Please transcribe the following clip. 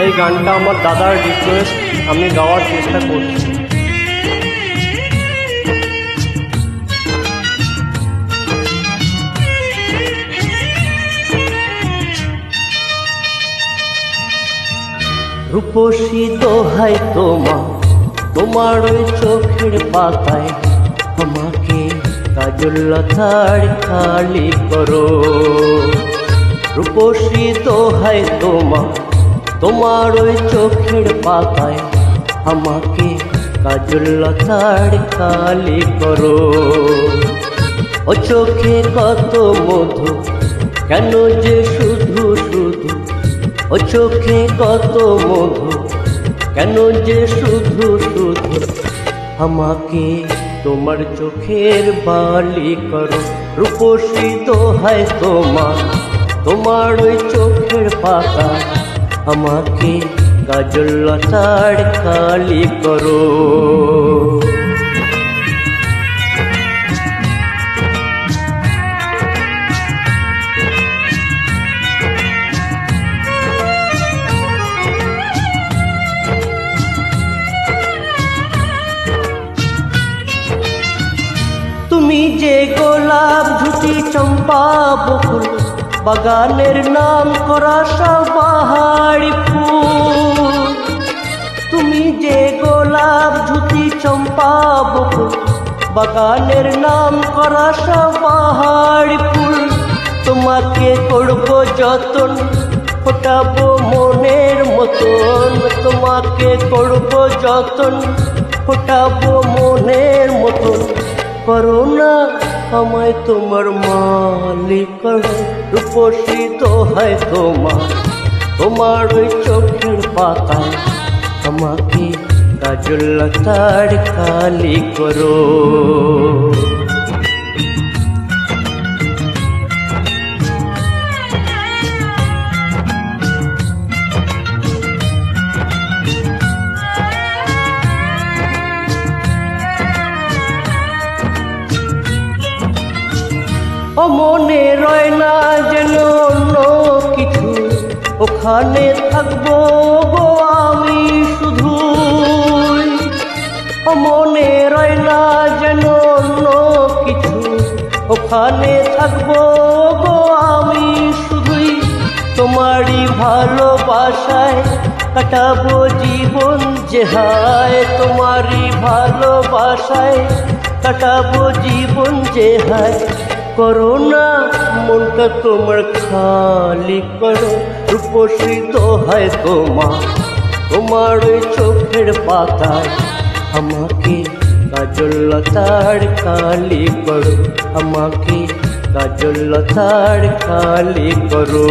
এই গানটা আমার দাদার রিকোয়েস্ট, আমি গাওয়ার চেষ্টা করছি। রূপসী দোহাই তোমার ওই চোখের পাতায় আমাকে কাজল লতার খালি করো। রূপসী দোহাই তোমার ওই চোখের পাতায় আমাকে কাজল লতার খালি করো। ও চোখে কত মধু, কেন যে শুধু শুধু, ও চোখে কত মধু, কেন যে শুধু শুধু আমাকে তোমার চোখের বালি করো। রূপসী দোহাই তোমার ওই চোখের পাতা আমাকে কাজল লতার খালি করো। তুমি যে গোলাপ ধুতি চম্পা বকুল বাগানের নাম করা সবাহারি ফুল। তুমি যে গোলাপ ধুতি চম্পা বকুল বাগানের নাম করা সবাহারি ফুল। তোমাকে করব যতন, ফোটাবো মনের মতন। তোমাকে করব যতন, ফোটাবো মনের মতন। করো না আমায় তোমার মালিক করো। রূপসী দোহাই তোমার ওই চোখের পাতায় আমাকে কাজল লতার খালি করো। ও মনে রয় না যেন অন্য কিছু, ওখানে থাকবো গো আমি শুধু। ও মনে রয় না যেন অন্য কিছু, ওখানে থাকবো গো আমি শুধুই। তোমারই ভালোবাসায় কাটাবো জীবন যে হায়। তোমারই ভালোবাসায় কাটাবো জীবন যে হায়। করো না মনটা তোমার খালি করো। রূপসী দোহাই তোমার ওই চোখের পাতায় আমাকে কাজল লতার খালি করো। আমাকে কাজল লতার খালি করো।